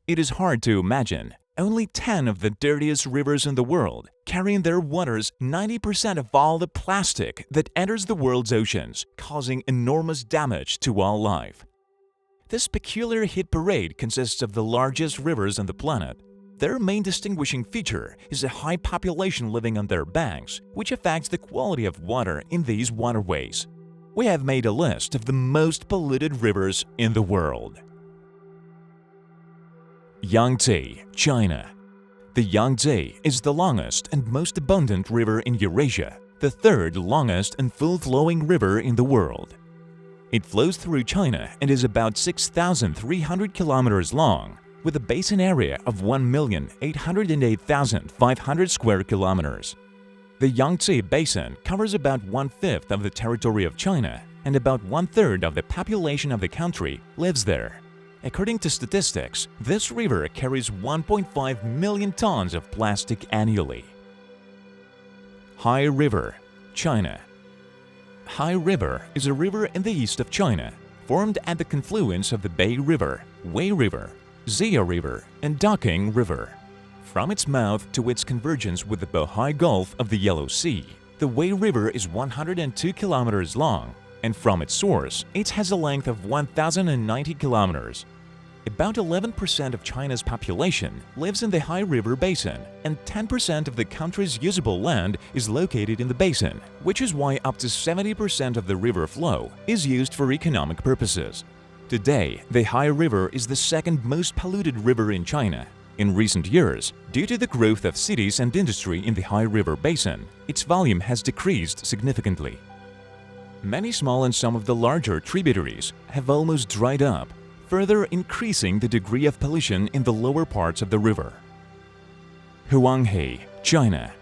It is hard to imagine. Only 10 of the dirtiest rivers in the world carry in their waters 90% of all the plastic that enters the world's oceans, causing enormous damage to all life. This peculiar hit parade consists of the largest rivers on the planet. Their main distinguishing feature is a high population living on their banks, which affects the quality of water in these waterways. We have made a list of the most polluted rivers in the world. Yangtze, China. The Yangtze is the longest and most abundant river in Eurasia, the third longest and full-flowing river in the world. It flows through China and is about 6,300 kilometers long, with a basin area of 1,808,500 square kilometers. The Yangtze Basin covers about one-fifth of the territory of China, and about one-third of the population of the country lives there. According to statistics, this river carries 1.5 million tons of plastic annually. Hai River, China. Hai River is a river in the east of China, formed at the confluence of the Bei River, Wei River, Xia River, and Daking River. From its mouth to its convergence with the Bohai Gulf of the Yellow Sea, the Wei River is 102 kilometers long, and from its source, it has a length of 1,090 kilometers. About 11% of China's population lives in the Hai River Basin, and 10% of the country's usable land is located in the basin, which is why up to 70% of the river flow is used for economic purposes. Today, the Hai River is the second most polluted river in China. In recent years, due to the growth of cities and industry in the Hai River Basin, its volume has decreased significantly. Many small and some of the larger tributaries have almost dried up, further increasing the degree of pollution in the lower parts of the river. Huang He, China.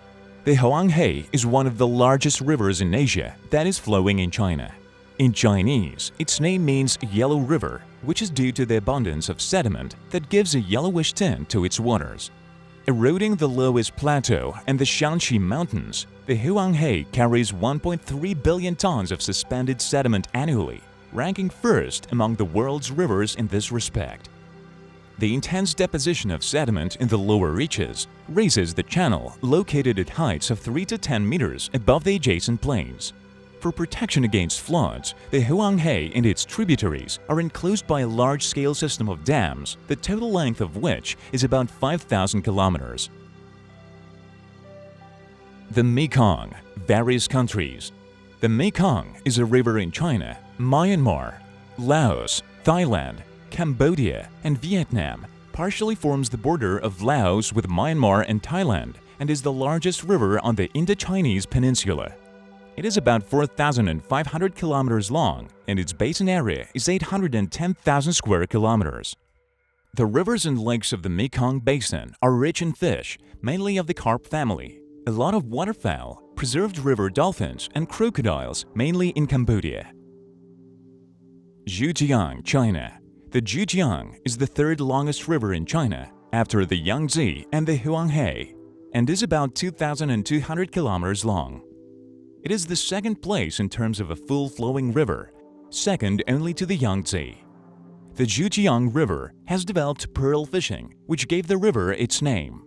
The Huang He is one of the largest rivers in Asia that is flowing in China. In Chinese, its name means Yellow River, which is due to the abundance of sediment that gives a yellowish tint to its waters. Eroding the lowest plateau and the Shanxi Mountains, the Huang He carries 1.3 billion tons of suspended sediment annually, ranking first among the world's rivers in this respect. The intense deposition of sediment in the lower reaches raises the channel located at heights of 3 to 10 meters above the adjacent plains. For protection against floods, the Huang He and its tributaries are enclosed by a large-scale system of dams, the total length of which is about 5,000 kilometers. The Mekong, various countries. The Mekong is a river in China, Myanmar, Laos, Thailand, Cambodia, and Vietnam, partially forms the border of Laos with Myanmar and Thailand, and is the largest river on the Indochinese peninsula. It is about 4,500 kilometers long, and its basin area is 810,000 square kilometers. The rivers and lakes of the Mekong Basin are rich in fish, mainly of the carp family, a lot of waterfowl, preserved river dolphins, and crocodiles, mainly in Cambodia. Zhujiang, China. The Zhujiang is the third longest river in China, after the Yangtze and the Huang He, and is about 2,200 kilometers long. It is the second place in terms of a full-flowing river, second only to the Yangtze. The Zhujiang River has developed pearl fishing, which gave the river its name.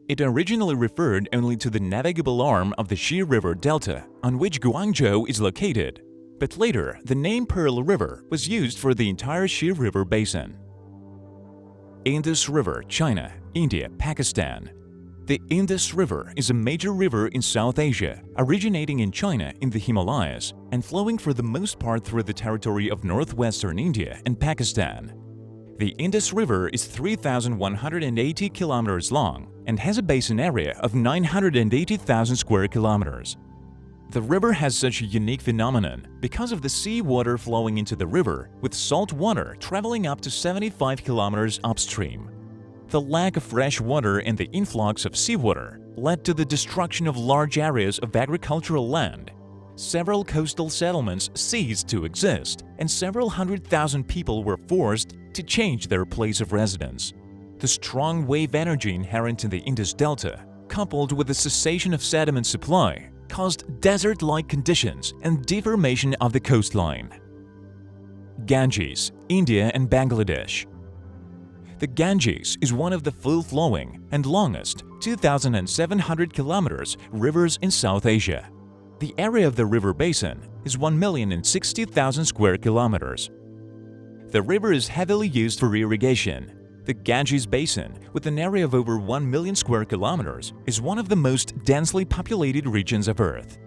It originally referred only to the navigable arm of the Xi River Delta, on which Guangzhou is located, but later the name Pearl River was used for the entire Xi River Basin. Indus River, China, India, Pakistan. The Indus River is a major river in South Asia, originating in China in the Himalayas and flowing for the most part through the territory of northwestern India and Pakistan. The Indus River is 3,180 kilometers long and has a basin area of 980,000 square kilometers. The river has such a unique phenomenon because of the seawater flowing into the river, with salt water traveling up to 75 kilometers upstream. The lack of fresh water and the influx of seawater led to the destruction of large areas of agricultural land. Several coastal settlements ceased to exist, and several 100,000 people were forced to change their place of residence. The strong wave energy inherent in the Indus Delta, coupled with the cessation of sediment supply, caused desert-like conditions and deformation of the coastline. Ganges, India and Bangladesh. The Ganges is one of the full-flowing and longest 2,700 kilometers rivers in South Asia. The area of the river basin is 1,060,000 square kilometers. The river is heavily used for irrigation. The Ganges Basin, with an area of over 1 million square kilometers, is one of the most densely populated regions of Earth.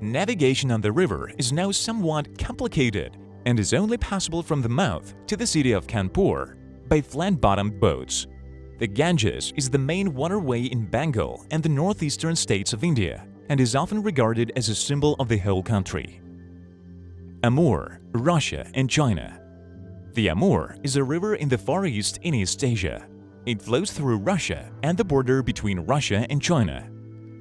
Navigation on the river is now somewhat complicated and is only possible from the mouth to the city of Kanpur by flat-bottomed boats. The Ganges is the main waterway in Bengal and the northeastern states of India and is often regarded as a symbol of the whole country. Amur, Russia and China. The Amur is a river in the Far East in East Asia. It flows through Russia and the border between Russia and China.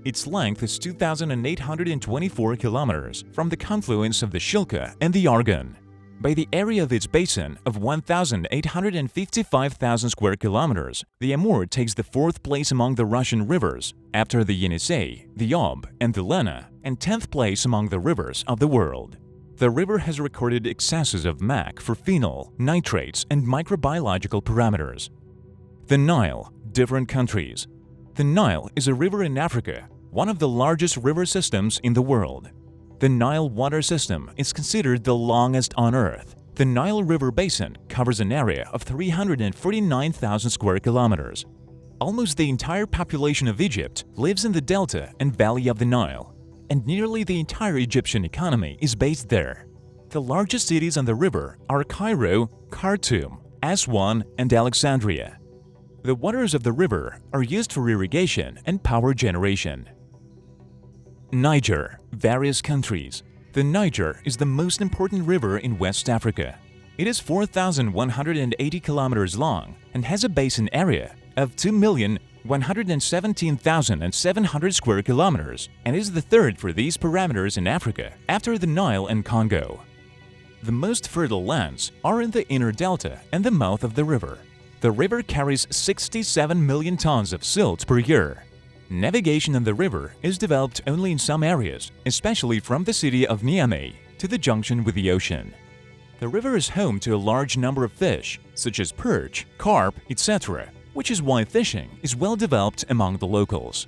Its length is 2,824 kilometers from the confluence of the Shilka and the Argun. By the area of its basin of 1,855,000 square kilometers, the Amur takes the fourth place among the Russian rivers, after the Yenisei, the Ob, and the Lena, and 10th place among the rivers of the world. The river has recorded excesses of MAC for phenol, nitrates, and microbiological parameters. The Nile, different countries. The Nile is a river in Africa, one of the largest river systems in the world. The Nile water system is considered the longest on Earth. The Nile River Basin covers an area of 349,000 square kilometers. Almost the entire population of Egypt lives in the delta and valley of the Nile, and nearly the entire Egyptian economy is based there. The largest cities on the river are Cairo, Khartoum, Aswan, and Alexandria. The waters of the river are used for irrigation and power generation. Niger, various countries. The Niger is the most important river in West Africa. It is 4,180 kilometers long and has a basin area of 2,117,700 square kilometers and is the third for these parameters in Africa after the Nile and Congo. The most fertile lands are in the inner delta and the mouth of the river. The river carries 67 million tons of silt per year. Navigation on the river is developed only in some areas, especially from the city of Niamey to the junction with the ocean. The river is home to a large number of fish, such as perch, carp, etc., which is why fishing is well developed among the locals.